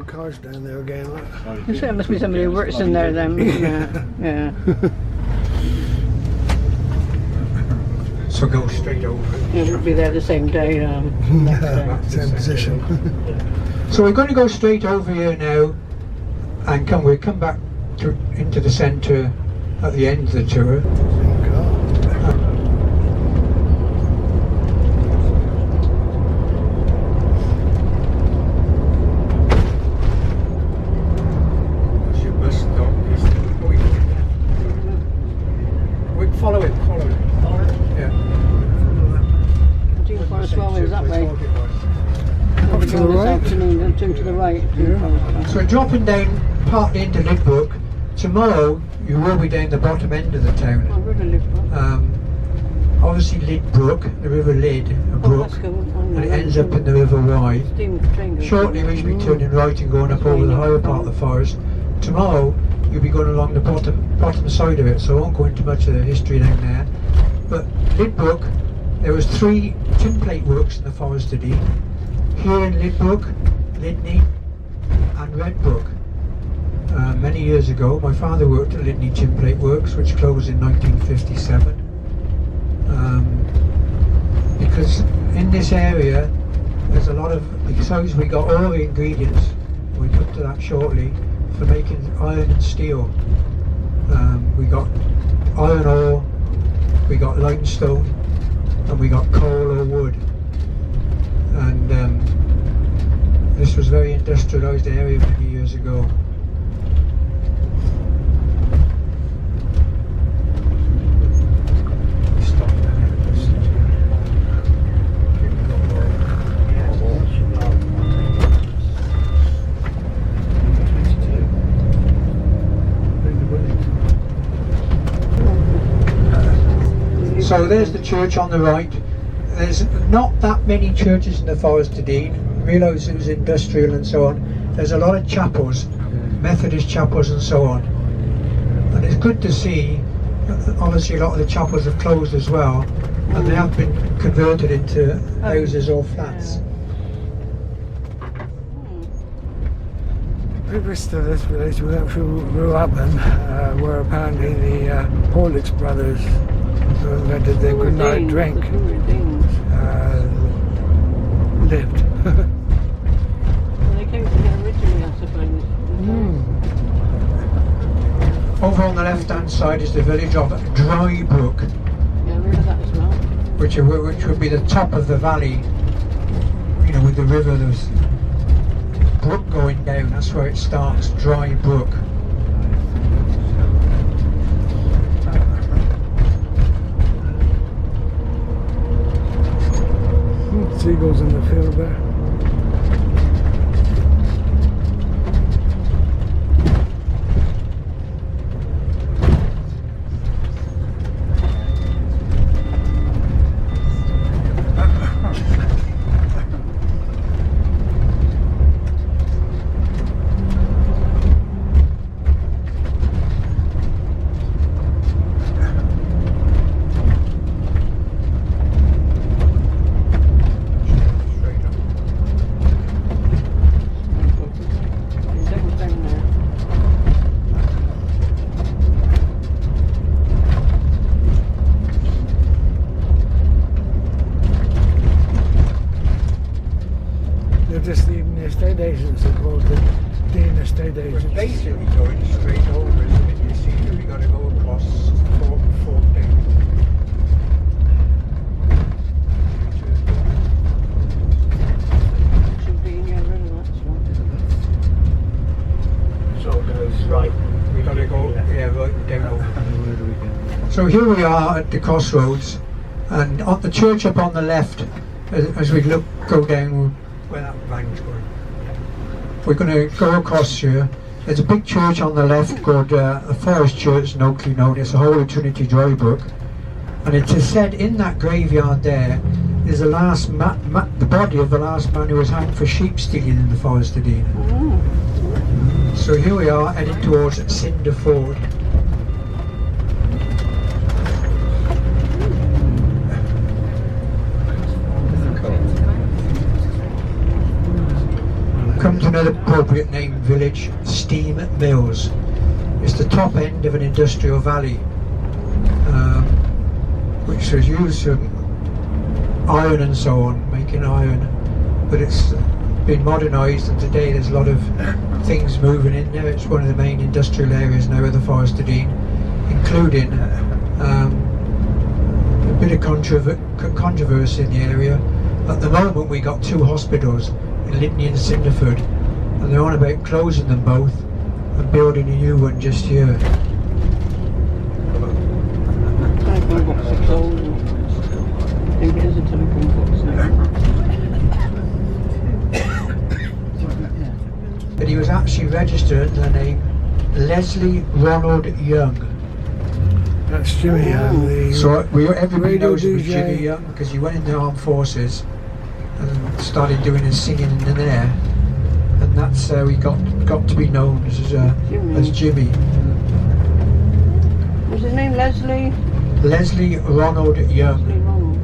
of cars down there again. So there must be somebody who works in there then. Yeah. So go straight over. It would be there the same day. Same position. So we're going to go straight over here now, and we'll come back into the centre at the end of the tour. Follow it. Yeah. That way. Up to the right. To the right. Yeah. So we're dropping down partly into Lidbrook. Tomorrow you will be down the bottom end of the town. Obviously Lidbrook, the River Lid, a brook, and it ends up in the River WYE. Shortly we should be turning right and going up over the higher part of the forest. Tomorrow you'll be going along the bottom side of it, so I won't go into much of the history down there. But Lidbrook, there was 3 tin plate works in the Forest of Dean. Here in Lidbrook, Lydney and Redbrook. Many years ago, my father worked at Lydney Tin Plate Works, which closed in 1957. Because in this area, there's a lot of, besides we got all the ingredients, we'll come to that shortly, for making iron and steel. We got iron ore, we got limestone, and we got coal or wood. And this was a very industrialised area many years ago. So there's the church on the right. There's not that many churches in the Forest of Dean. I realised it was industrial and so on. There's a lot of chapels, Methodist chapels and so on. And it's good to see, obviously a lot of the chapels have closed as well, and they have been converted into houses or flats. Previous to this village, we went through Ruaban, where apparently the Polix brothers who invented the good night drink lived. They came here originally, I suppose. Over on the left hand side is the village of Drybrook, Yeah, I remember that as well. which would be the top of the valley, you know, with the river, there's brook going down, that's where it starts, Drybrook. Seagulls in the field there. Just leaving the estate agents, they're called the Dean estate agents. We're basically going straight over, isn't it? You see that we've got to go across Fort Dean. Should be in your room, that's So it goes right. We've got to go, right down over. So here we are at the Crossroads, and on the church up on the left, as we go down where that van's going. We're going to go across here. There's a big church on the left called the Forest Church, locally known. It's the Holy Trinity Drybrook, and it is said in that graveyard there is the last the body of the last man who was hanged for sheep stealing in the Forest of Dean. So here we are heading towards Cinder Ford. Come to another appropriate name village, Steam Mills. It's the top end of an industrial valley, which was used for iron and so on, making iron, but it's been modernised, and today there's a lot of things moving in there. It's one of the main industrial areas now of the Forest of Dean, including a bit of controversy in the area. At the moment we got 2 hospitals in Lydney and Cinderford, and they're on about closing them both and building a new one just here. Telephone box are closed. I think it is a telephone box now. But he was actually registered under the name Leslie Ronald Young. That's Jimmy Young, the So everybody radio knows him as DJ. Jimmy Young because he went in the armed forces and started doing his singing in the air, and that's how he got to be known as Jimmy. Was his name Leslie? Leslie Ronald Young. Leslie Ronald.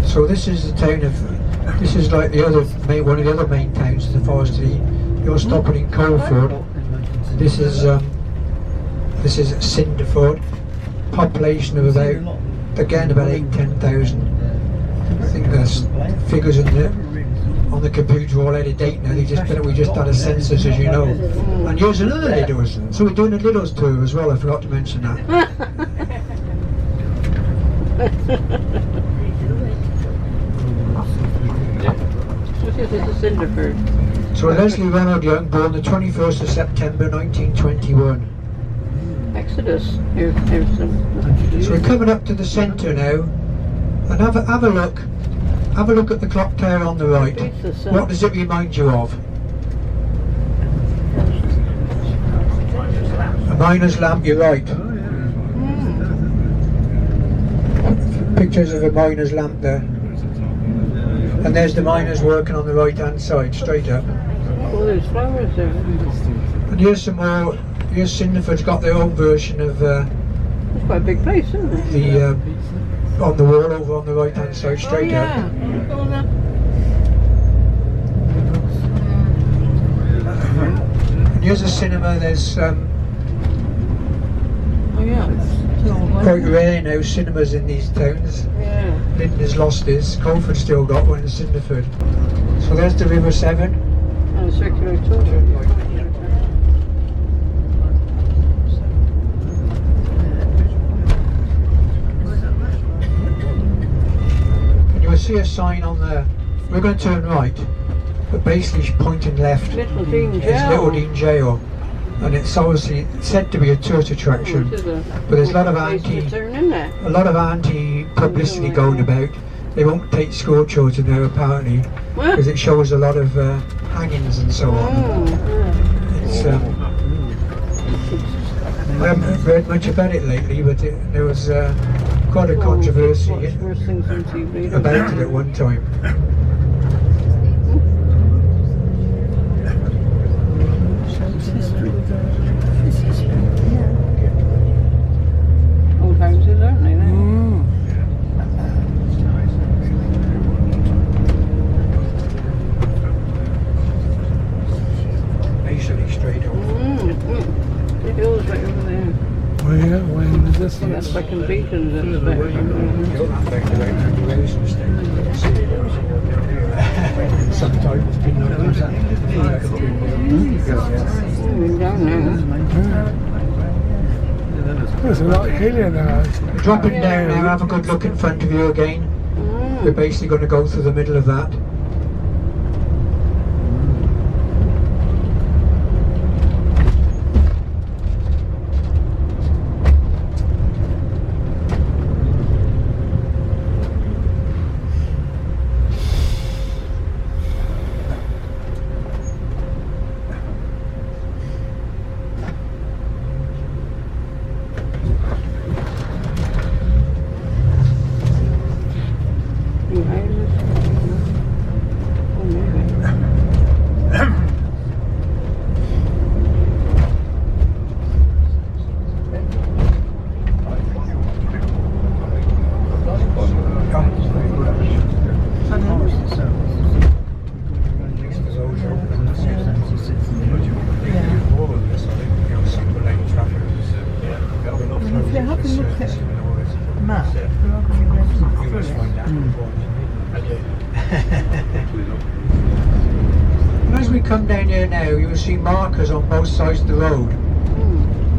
So this is the town of, this is like the other one of the other main towns of the Forest of Dean. You're stopping in Coleford. This is Cinderford. Population of about 8,000-10,000. I think there's figures on the computer all out of date now. We just had a census, as you know. And here's another Lidl's. So we're doing a Lidl's tour as well. I forgot to mention that. This is a Cinderford. So Leslie Ronald Young, born the 21st of September 1921. Exodus. Here's some. So we're coming up to the centre now, and have a look. Have a look at the clock tower on the right. What does it remind you of? A miner's lamp, you're right. Pictures of a miner's lamp there. And there's the miners working on the right hand side, straight up. Oh, there's flowers there. And here's some more. Here's Cinderford's got their own version of It's quite a big place, isn't it? the on the wall over on the right hand side, straight up. And here's a cinema. There's quite rare now cinemas in these towns. Yeah. Lyndon has lost his. Coleford's still got one in Cinderford. So there's the River Severn. And a circular tour. You'll see a sign on there. We're going to turn right, but basically pointing left Little Dean is Jail. Little Dean Jail, and it's obviously said to be a tourist attraction. But there's a lot of anti publicity going about. They won't take school children there apparently because it shows a lot of hangings and so on. It's, I haven't read much about it lately, but there was quite a controversy about it at one time. Old houses, aren't they? Basically straight up. The hills right over there. Oh yeah, when the distance. That's like invasions and stuff. Sometimes it's been Down now. There's a lot hillier now. dropping down now, have a good look in front of you again. We're basically going to go through the middle of that. come down here now, you'll see markers on both sides of the road.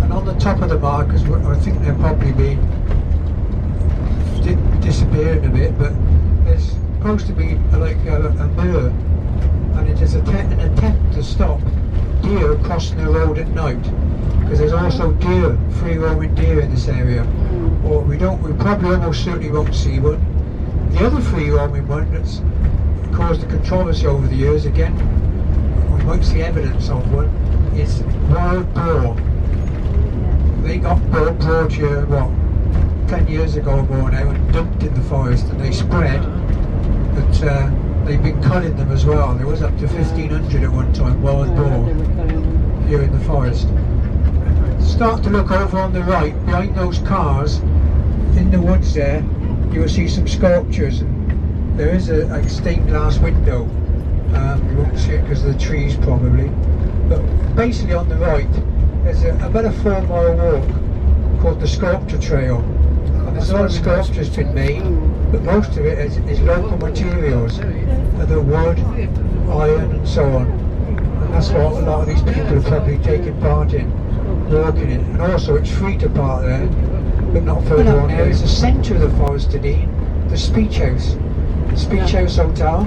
And on the top of the markers, I think they're probably been disappearing a bit, but there's supposed to be like a mirror, and it is an attempt to stop deer crossing the road at night, because there's also deer, free roaming deer in this area. Or we probably almost certainly won't see one. The other free roaming one that's caused a controversy over the years, again, we might see evidence of one, is wild boar. They got brought here, 10 years ago or more now, and dumped in the forest, and they spread, but they've been culling them as well. There was up to 1,500 at one time, wild boar, here in the forest. Start to look over on the right, behind those cars, in the woods there, you will see some sculptures, and there is a stained glass window. You won't see it because of the trees probably, but basically on the right, there's about a 4-mile walk called the Sculpture Trail, and there's a lot of sculptures been made, but most of it is local materials, the wood, iron and so on, and that's what a lot of these people have probably taken part in, walking in. And also it's free to park there, but not further on. There is the centre of the forest today, the Speech House, the Speech House Hotel.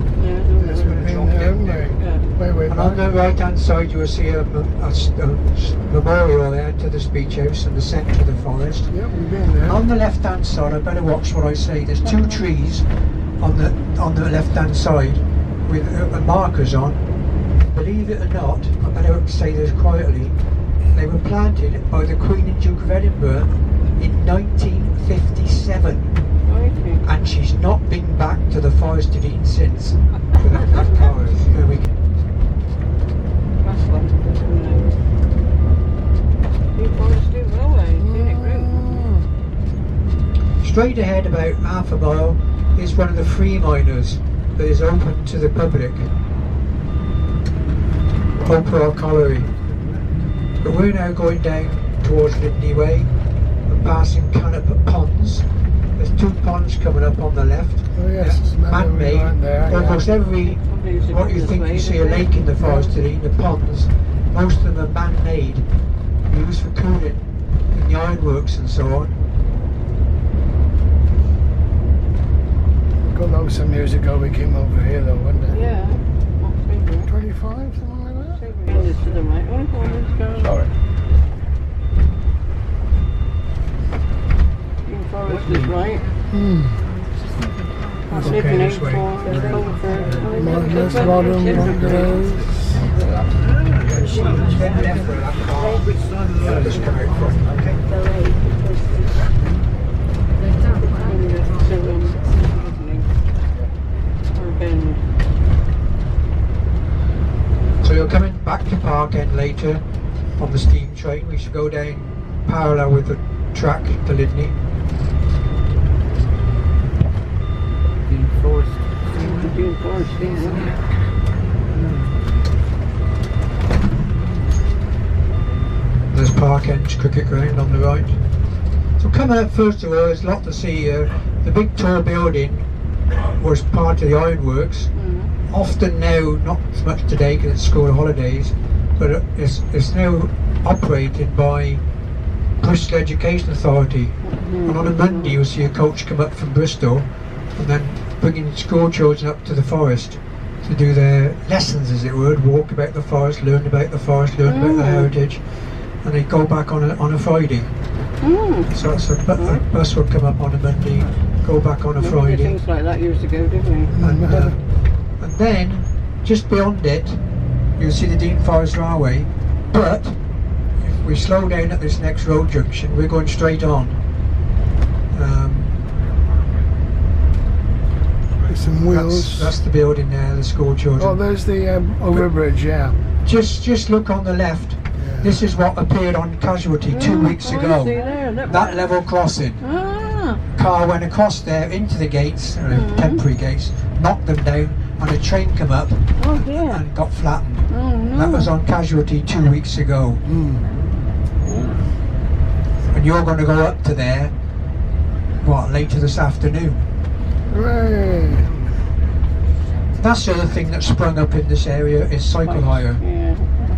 And on the right hand side you will see a memorial there to the Speech House in the centre of the forest. Yeah, we've been there. And on the left hand side, I better watch what I say, there's 2 trees on the left hand side with markers on. Believe it or not, I better say this quietly, they were planted by the Queen and Duke of Edinburgh in 1957, and she's not been back to the Forest of Dean since. For that colours. There we go. Straight ahead about half a mile is one of the free miners that is open to the public, Hopewell Colliery. But we're now going down towards Lydney Way and passing Canopy Ponds. There's 2 ponds coming up on the left. Oh yes, man-made. Almost every, what you think you see a lake in the forest today, the ponds, most of them are man-made, used for cooling in the ironworks and so on. God knows some years ago we came over here though, wasn't it? Yeah. 25, something like that? Sorry. Forest is right. Okay, this way. Mindless, modern, bungalows. Head left where that car the others come out from, okay? So you're coming back to Park End later on the steam train. We should go down parallel with the track to Lydney. There's Park End's cricket ground on the right. So coming up, first of all, there's a lot to see here. The big tall building was part of the ironworks. Often now, not so much today because it's school holidays, but it's now operated by Bristol Education Authority. And on a Monday you'll see a coach come up from Bristol and then bringing school children up to the forest to do their lessons, as it were, walk about the forest, learn about the forest, learn about the heritage, and they go back on a Friday. So it's a bus would come up on a Monday, go back on a Friday. Things like that years ago, didn't we? And then, just beyond it, you'll see the Dean Forest Railway, but if we slow down at this next road junction, we're going straight on. Some wheels. That's the building there, the school children. Oh, there's the overbridge, yeah. Just look on the left. Yeah. This is what appeared on Casualty 2 weeks ago. That level crossing. Car went across there into the gates, temporary gates, knocked them down, and a train come up and got flattened. That was on Casualty 2 weeks ago. And you're going to go up to there, what, later this afternoon? Hooray! That's the other thing that sprung up in this area is cycle hire. Yeah.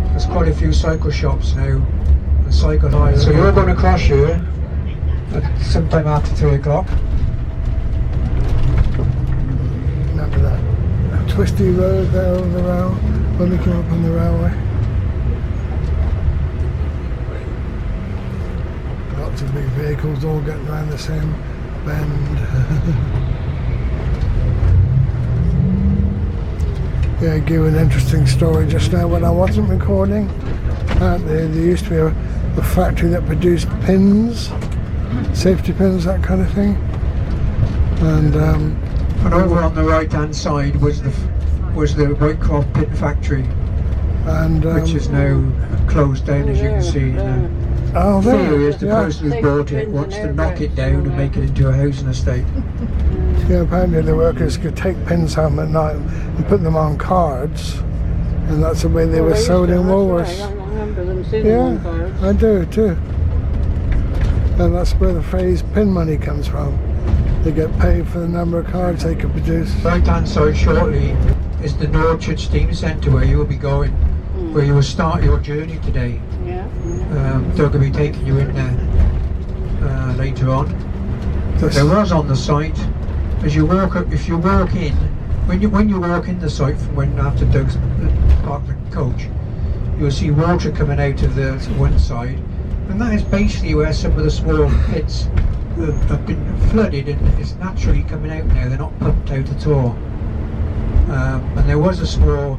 There's quite a few cycle shops now and cycle hire. So you're going to cross here at sometime after 3 o'clock. Remember that twisty road there on the rail when we came up on the railway. Lots of big vehicles all getting around the same bend. Yeah, I gave an interesting story just now when I wasn't recording. There used to be a factory that produced pins, safety pins, that kind of thing. And over on the right hand side was the Whitecroft pin factory, and which is now closed down, as you can see. oh, The there, theory is the yeah. person who's bought it wants to knock it down and make it into a housing estate. Yeah, apparently the workers could take pins home at night and put them on cards, and that's the way they were sold in Woolworths. I remember them seeing them on cards. I do too. And that's where the phrase pin money comes from. They get paid for the number of cards they can produce. Right hand side shortly is the Norchard Steam Centre where you will be going, where you will start your journey today. Yeah. They're going to be taking you in there later on. There was on the site, as you walk up, if you walk in, when you walk in the site from when after Doug's apartment coach, you'll see water coming out of the one side, and that is basically where some of the small pits have been flooded and it's naturally coming out now. They're not pumped out at all. And there was a small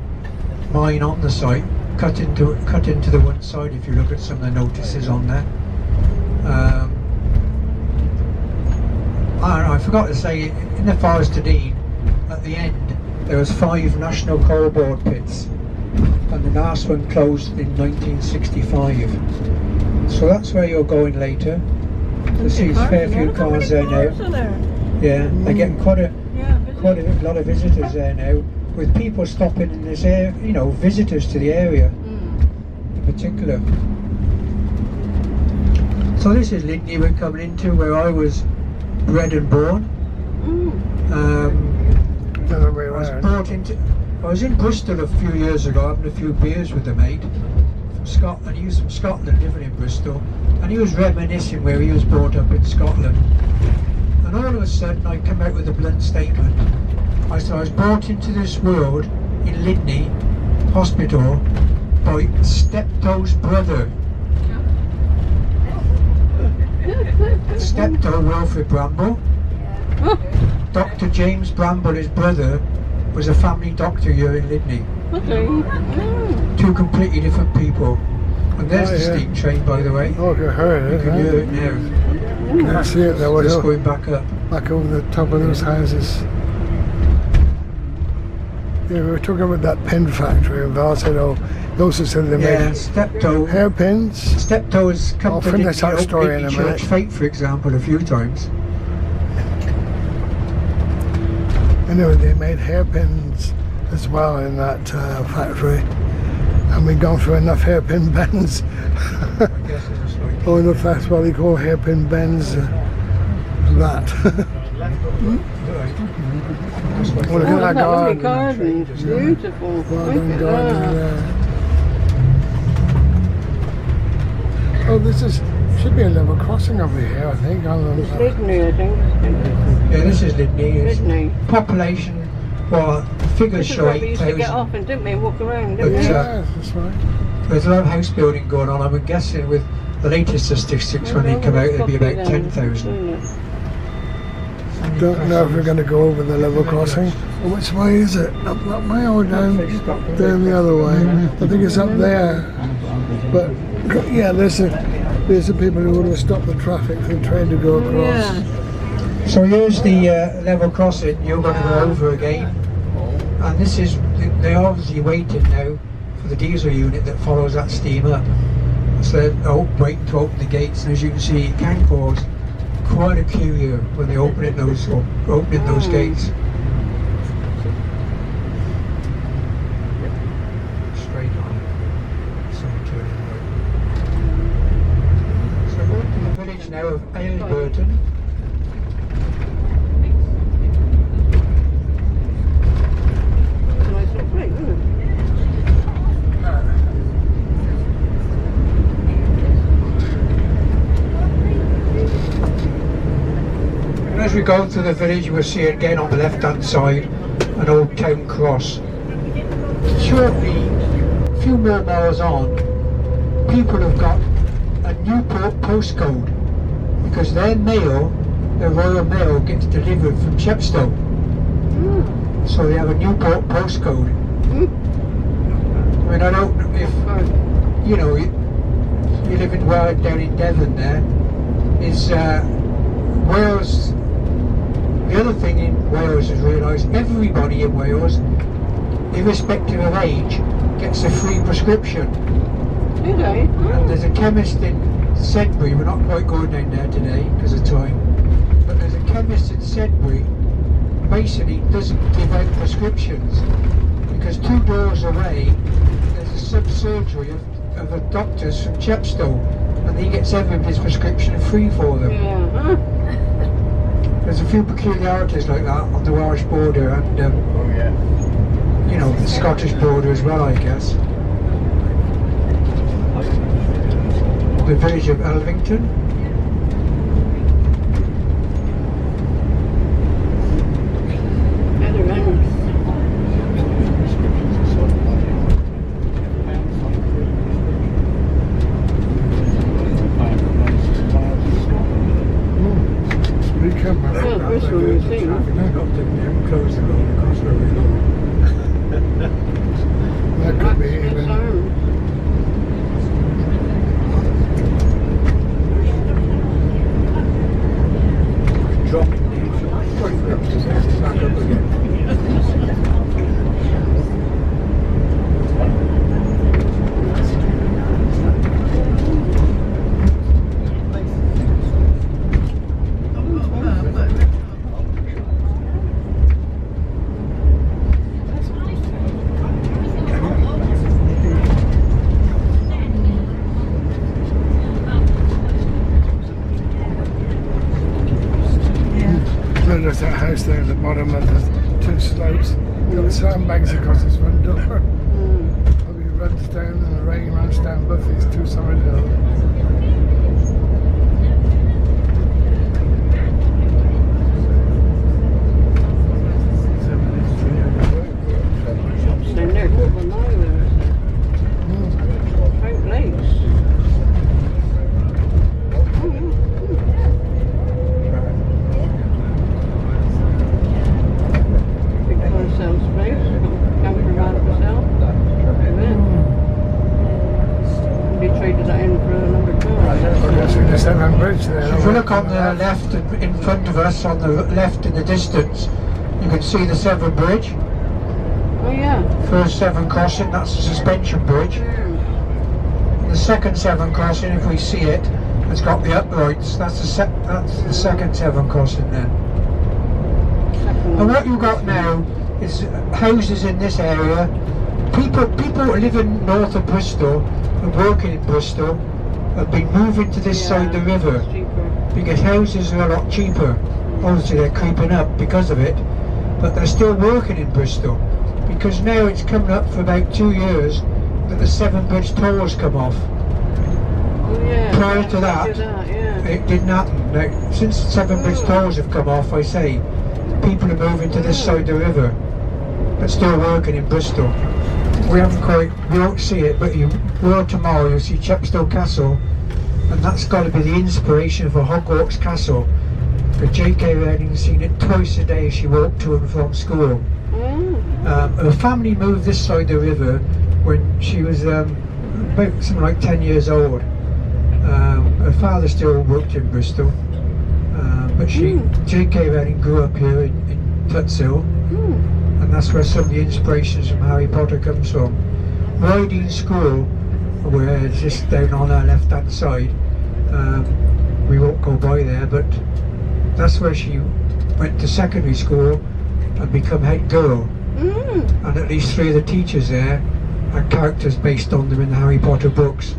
mine on the site cut into the one side. If you look at some of the notices on there. I forgot to say, in the Forest of Dean, at the end, there was 5 national coal board pits, and the last one closed in 1965. So that's where you're going later. You see a fair few cars there now. Yeah, they're getting quite a lot of visitors there now, with people stopping in this area, you know, visitors to the area in particular. So this is Lydney we're coming into, where I was bred and born. I was in Bristol a few years ago having a few beers with a mate from Scotland. He was from Scotland, living in Bristol, and he was reminiscing where he was brought up in Scotland. And all of a sudden I come out with a blunt statement. I said I was brought into this world in Lydney Hospital by Steptoe's brother. Steptoe Wilfred Bramble. Dr. James Bramble, his brother, was a family doctor here in Lydney. Two completely different people. And there's the steam train, by the way. Oh, I can hear it. You can hear it now. I see it there. Just going back up. Back over the top of those houses. Yeah, we were talking about that pin factory, and Val said, oh, those are said they made Steptoe. hairpins. Steptoe has come to finish that story in a minute. Church Fate, for example, a few times. Anyway, they made hairpins as well in that factory, and we've gone through enough hairpin bends. Oh, enough, that's what they call hairpin bends. That. Well, look at that garden. Beautiful. Well done garden there. Oh, this should be a level crossing over here, I think. It's Lydney, I think. Yeah, this is Lydney. Lydney. Population, well, figures show We used to get 8,000. off and didn't we walk around, didn't we? Yeah, that's right. There's a lot of house building going on. I'm guessing with the latest statistics when they come out, it'll be about 10,000. Don't know if we're going to go over the level crossing. Well, which way is it? Up that way or down the other way? I think it's up there. But yeah, there's the people who would have stopped the traffic for the train to go across. Yeah. So here's the level crossing. You're going to go over again, and this is they're obviously waiting now for the diesel unit that follows that steam up. So they're waiting to open the gates, and as you can see, it can cause quite a queue here when they opening those gates. Straight on. So turning right. So we're in the village now of Aylesburton. we go through the village, we'll see again on the left hand side an old town cross. Shortly, a few more miles on, people have got a Newport postcode because their mail, their Royal Mail, gets delivered from Chepstow. So they have a Newport postcode. I mean, I don't know if, you know, you live in Wales, down in Devon there, is Wales. The other thing in Wales is realised everybody in Wales, irrespective of age, gets a free prescription. Do they? And there's a chemist in Sedbury, we're not quite going down there today because of time, but there's a chemist in Sedbury basically doesn't give out prescriptions because 2 doors away there's a sub-surgery of a doctor's from Chepstow and he gets everybody's prescription free for them. Yeah. There's a few peculiarities like that on the Welsh border and you know, the Scottish border as well, I guess. The village of Elvington. That could be even. Drop back up again. There's that house there at the bottom and there's 2 slopes. Got sandbags across this front door. Probably runs down and the rain runs down both these 2 side hills. And they're moving Frank Lakes. Bridge there. If you look on the left in front of us, on the left in the distance, you can see the Severn Bridge. Oh yeah. First Severn crossing, that's the suspension bridge. The second Severn crossing, if we see it, it's got the uprights. That's the second Severn crossing then. And what you've got now is houses in this area. People living north of Bristol and working in Bristol have been moving to this side of the river because houses are a lot cheaper. Obviously they're creeping up because of it, but they're still working in Bristol because now it's coming up for about 2 years that the Severn Bridge tolls come off. Oh, yeah. Prior to that, it didn't happen. Now, since the Severn Bridge tolls have come off, I say, people are moving to this side of the river but still working in Bristol. We won't see it, but you will tomorrow. You'll see Chepstow Castle, and that's got to be the inspiration for Hogwarts Castle. But J.K. Rowling's seen it twice a day as she walked to and from school. Her family moved this side of the river when she was about something like 10 years old. Her father still worked in Bristol, but J.K. Rowling grew up here in Tuthill. And that's where some of the inspirations from Harry Potter comes from. WYE School, where it's just down on our left hand side, we won't go by there, but that's where she went to secondary school and become head girl. And at least 3 of the teachers there had characters based on them in the Harry Potter books.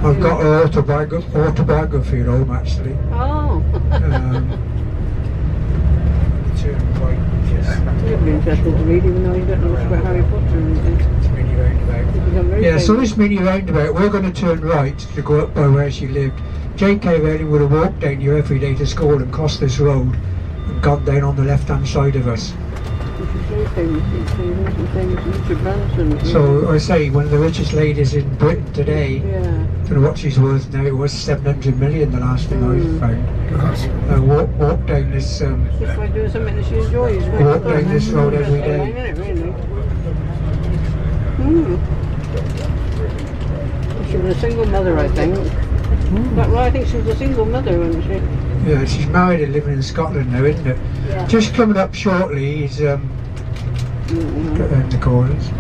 I've got her autobiography at home actually. It'd be interesting to read, even though you don't know much about Harry Potter or anything. It's really mini roundabout. Yeah, so this mini roundabout, we're going to turn right to go up by where she lived. J.K. Rowling would have walked down here every day to school and crossed this road and gone down on the left-hand side of us. So I say, one of the richest ladies in Britain today. Yeah. I don't know what she's worth now. It was 700 million, the last thing I found. Walk down this. Just by doing something that she enjoys. Walk down this road every day. She was a single mother, I think. Well, I think she was a single mother, wasn't she? Yeah, she's married and living in Scotland now, isn't it? Yeah. Just coming up shortly is got round the corners.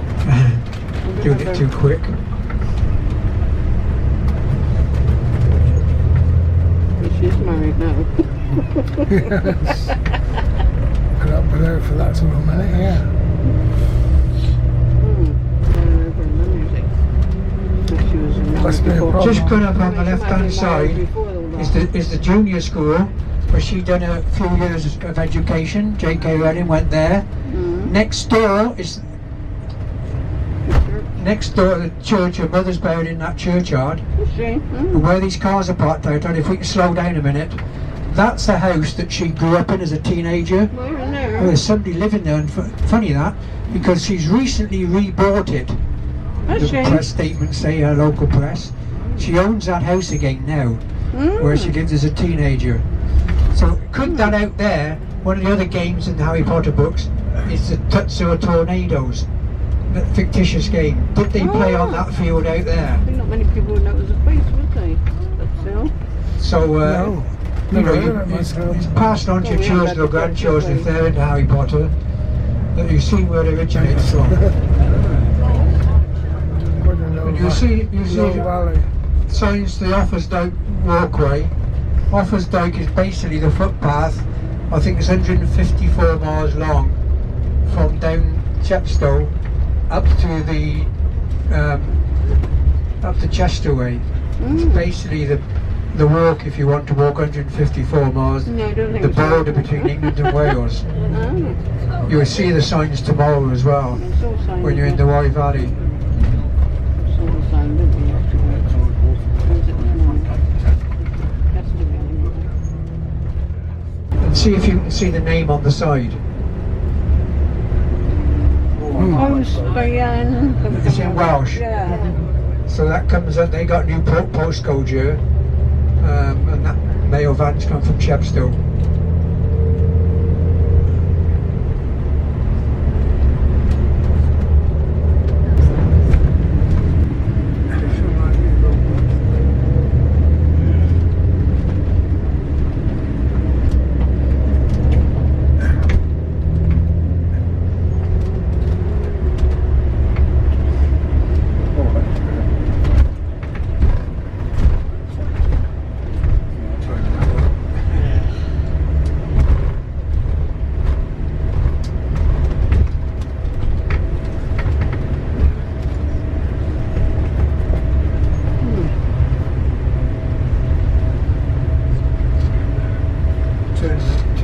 Doing it too quick. She's married now. Yes. Put up with her for that sort of money, yeah. Must be a problem. Just going up on the left-hand side is the junior school, where she done a few years of education. J.K. Rowling went there. Next door is the church. Her mother's buried in that churchyard. And where these cars are parked out, and if we can slow down a minute, that's the house that she grew up in as a teenager. Oh, there's somebody living there, and funny that, because she's recently rebought it. The press statements say, her local press, she owns that house again now, where she lived as a teenager. So could that out there, one of the other games in the Harry Potter books is the Tutsu Tornadoes, that fictitious game. Did they play on that field out there? I think not many people would know it was a place, would they? But still. So, No. you know, it's passed on to your children or grandchildren if they're into Harry Potter, that you've seen where it originates from. And you see signs to the Offers Dyke walkway. Offers Dyke is basically the footpath. I think it's 154 miles long from down Chepstow up to Chester way. It's basically the walk, if you want to walk 154 miles, the border between England and Wales. You will see the signs tomorrow as well when you're in the WYE Valley. And see if you can see the name on the side. It's in Welsh. Yeah. So that comes up, they got new postcode here, and that mail van's come from Chepstow.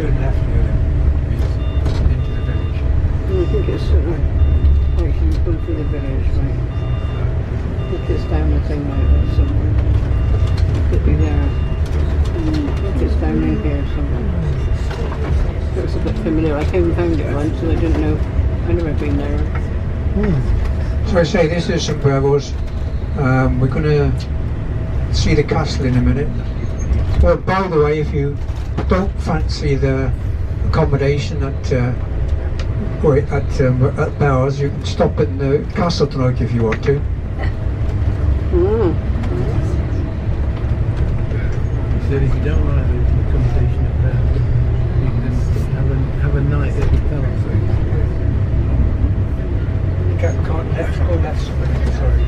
Turn left here then, into the village. I think it's like you go through the village, right? I think it's down the thing like that somewhere. Could be there. I think it's down in here somewhere. Looks a bit familiar. I came and found it once and I didn't know. I've never been there. So I say this is St Breville's. We're going to see the castle in a minute. Well, by the way, if you don't fancy the accommodation at Bowers, you can stop in the castle tonight if you want to. He said if you don't like the accommodation at Bowers, you can have a night at the Castle. Let's go left. Sorry.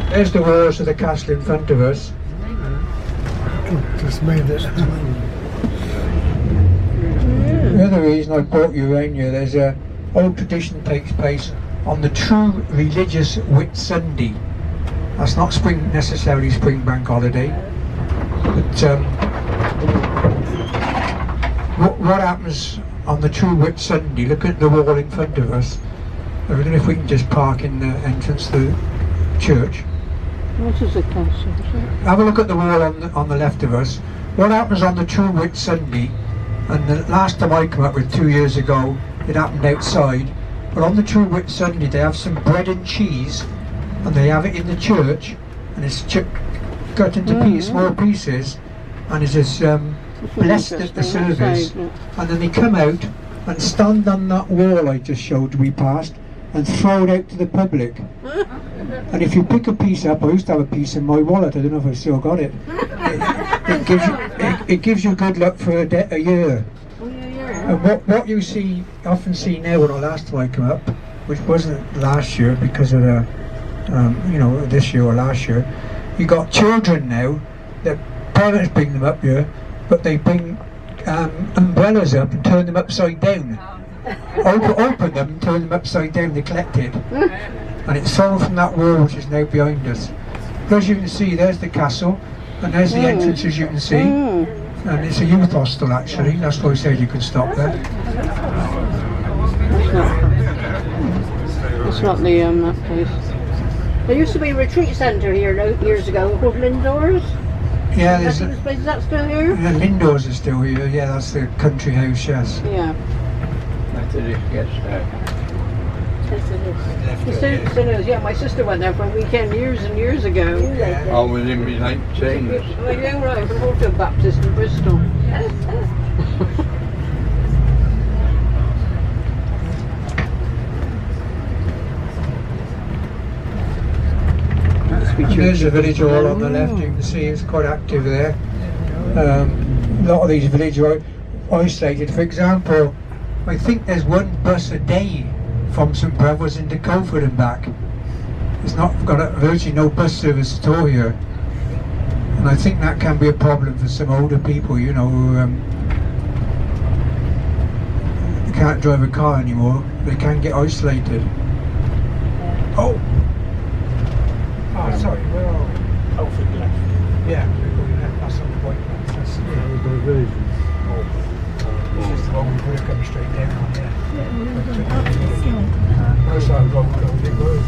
There's the walls of the castle in front of us. Just made it. The other reason I brought you around here, there's a old tradition takes place on the true religious Whit Sunday. That's not necessarily spring bank holiday, but what happens on the true Whit Sunday? Look at the wall in front of us. I don't know if we can just park in the entrance to the church. What is a castle? Have a look at the wall on the left of us. What happens on the True Wit Sunday, and the last time I came up with 2 years ago, it happened outside, but on the True Wit Sunday they have some bread and cheese, and they have it in the church, and it's cut into small pieces, and it's just blessed at the service, and then they come out and stand on that wall I just showed we passed, and throw it out to the public. And if you pick a piece up, I used to have a piece in my wallet, I don't know if I still got it. It gives you good luck for a year. And what you often see now, when last time I come up, which wasn't last year because of the, this year or last year, you got children now, that parents bring them up here, but they bring umbrellas up and turn them upside down. Open them and turn them upside down, they collect it. And it's sold from that wall which is now behind us. But as you can see, there's the castle, and there's the entrance, as you can see. And it's a youth hostel actually, that's why I said you could stop there. It's not the that place. There used to be a retreat centre here years ago called Lindors. Yeah, Is that still here? Yeah, Lindors is still here, yeah, that's the country house, yes. Yeah. It still is, yeah. My sister went there for a weekend years and years ago. I was in my late teens. Oh, yeah, right, from Waterfield Baptist in Bristol. There's the village hall on the left, you can see it's quite active there. A lot of these villages are isolated. For example, I think there's one bus a day from St Brothers into Colford and back. It's not got virtually no bus service at all here. And I think that can be a problem for some older people, who can't drive a car anymore. They can get isolated. Oh, sorry, where are we? Colford left. Yeah, we're going left, that's on the point. That's the Diversion. This is the one we could have come straight down on, yeah. Most of the road, big road.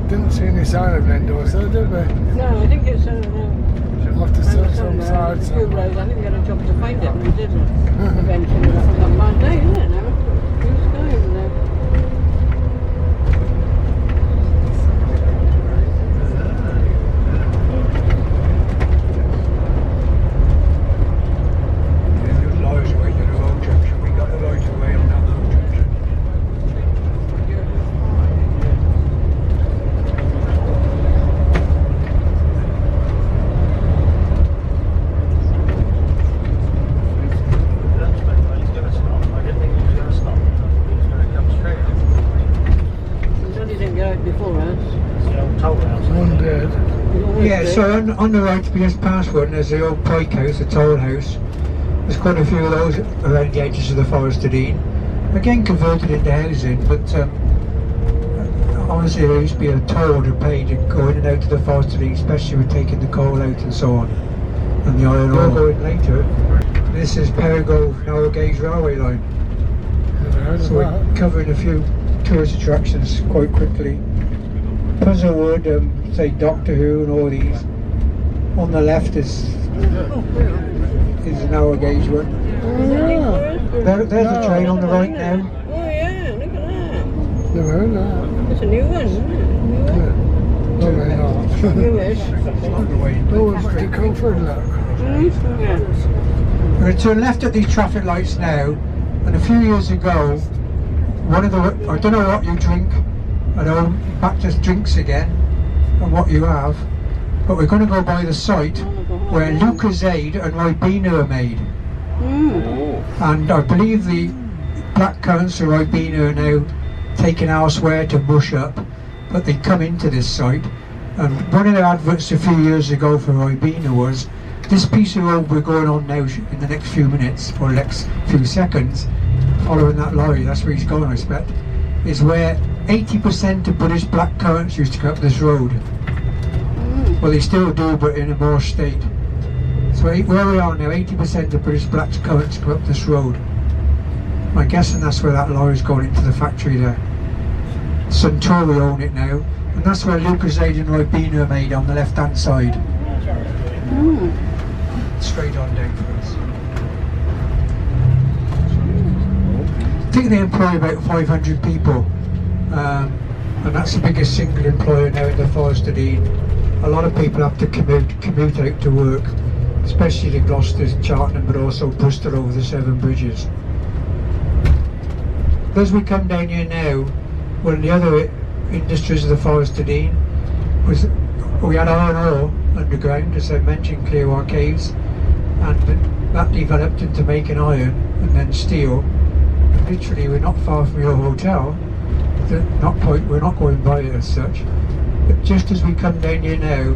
Didn't see any sign of Lindors, though, did we? No, I think it's We'll have to search some side I somewhere. think we had a job to find it, and we didn't. Eventually, that was on Monday, isn't it now? Who's going there? Lies away to the road junction. We got the light away on that road junction. Johnny didn't go out before us. One dead. Yeah, so on the right, we just passed one, there's the old pike house, the toll house. There's quite a few of those around the edges of the Forest of Dean. Again converted into housing, but honestly there used to be a toll to pay to go in and out of the Forest of Dean, especially with taking the coal out and so on. And the iron ore going later. This is Perigove narrow gauge railway line. Never heard of So we're that. covering a few tourist attractions quite quickly. Puzzlewood, say Doctor Who and all these. On the left is a narrow gauge one. There's the train on the right now. Oh yeah, look at that. Never heard of that. It's a new one, isn't it? No, maybe not. Newish. Oh, it's to Colford, look. Yeah. We're to the left at these traffic lights now, and a few years ago, one of the, I don't know what you drink, I know back to drinks again, and what you have, but we're going to go by the site where Lucasade and Ribena are made. And I believe the Black Currants of Ribena are now taken elsewhere to bush up, but they come into this site. And one of the adverts a few years ago for Ribena was, this piece of road we're going on now in the next few minutes, or next few seconds, following that lorry, that's where he's going I expect, is where 80% of British black currants used to go up this road. Well, they still do, but in a more state. So where we are now, 80% of British black currants go up this road. I'm guessing that's where that lorry's going into the factory there. Suntory own it now, and that's where Lucasade and Ribena are made on the left-hand side. Straight on down for us. I think they employ about 500 people, and that's the biggest single employer now in the Forest of Dean. A lot of people have to commute out to work, especially in Gloucester, Cheltenham, but also Bristol over the Severn Bridges. As we come down here now, one of the other industries of the Forest of Dean was, we had iron ore underground, as I mentioned, Clearwater Caves, and that developed into making iron and then steel. And literally, we're not far from your hotel. We're not going by it as such. But just as we come down here now,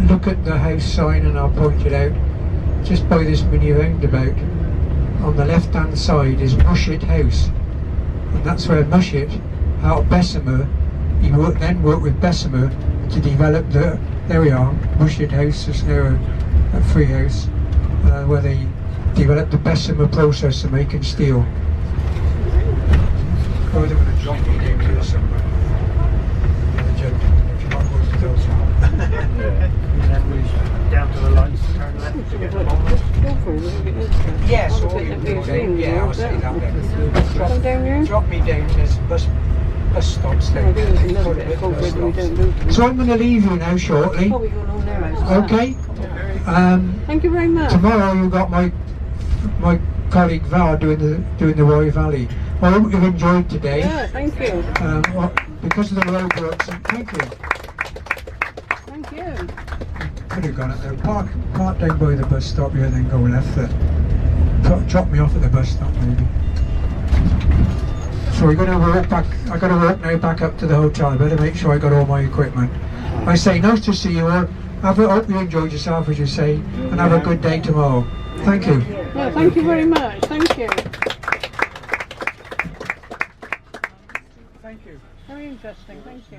look at the house sign, and I'll point it out. Just by this mini roundabout, on the left-hand side is Mushet House, and that's where Mushet, out of Bessemer, he then worked with Bessemer to develop there we are, Mushet House is now a free house, where they developed the Bessemer process of making steel. Oh, they're going to drop me down here somewhere. If you're not going to those Down to the lights, turn left to get the bomb. yes, or you can go down. Yeah, I'll say that then. Drop me down, there's bus stops down there. So I'm going to leave you now shortly. Okay? Thank you very much. Tomorrow you've got my colleague Val doing the WYE Valley. I hope you've enjoyed today. Yeah, thank you. Because of the roadworks, and thank you. Thank you. Could have gone at there. Park down by the bus stop here, then go left there. Drop me off at the bus stop maybe. So we're going to walk back. I got to walk now back up to the hotel. I better make sure I got all my equipment. I say nice to see you all. Hope you enjoyed yourself, as you say, and have a good day tomorrow. Thank you. Yeah, thank you very much. Thank you. Thank you. Very interesting. Thank you.